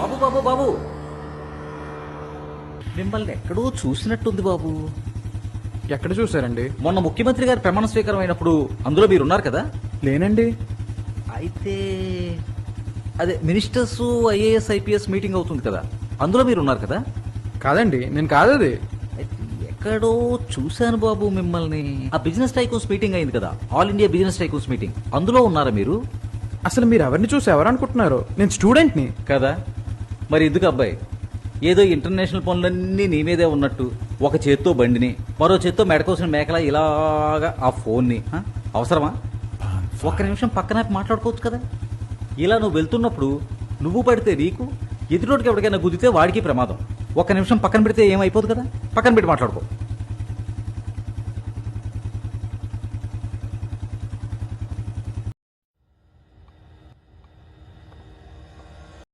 బాబు బాబు బాబు, మిమ్మల్ని ఎక్కడో చూసినట్టుంది బాబు. ఎక్కడ చూసారండి? మొన్న ముఖ్యమంత్రి గారి ప్రమాణ స్వీకారం అయినప్పుడు అందులో మీరు ఉన్నారు కదా? లేనండి. అయితే అదే మినిస్టర్స్ ఐఏఎస్ ఐపీఎస్ మీటింగ్ అవుతుంది కదా, అందులో మీరు ఉన్నారు కదా? కాదండి, నేను కాదు అది. అయితే ఎక్కడో చూశాను బాబు మిమ్మల్ని. ఆ బిజినెస్ టైకూన్స్ మీటింగ్ అయింది కదా, all India business tycoons meeting, అందులో ఉన్నారా మీరు? అసలు మీరు ఎవరిని చూసి ఎవరనుకుంటున్నారు? నేను స్టూడెంట్ని. కదా మరి ఎందుకు అబ్బాయి, ఏదో ఇంటర్నేషనల్ పనులన్నీ నీ మీదే ఉన్నట్టు ఒక చేత్తో బండిని మరో చేత్తో మెడకోసిన మేకలా ఇలాగా ఆ ఫోన్ని అవసరమా? ఒక్క నిమిషం పక్కన మాట్లాడుకోవచ్చు కదా. ఇలా నువ్వు వెళ్తున్నప్పుడు నువ్వు పడితే నీకు, ఎదుటోటికి ఎవరికైనా గుద్దితే వాడికి ప్రమాదం. ఒక్క నిమిషం పక్కన పెడితే ఏమైపోదు కదా, పక్కన పెట్టి మాట్లాడుకో.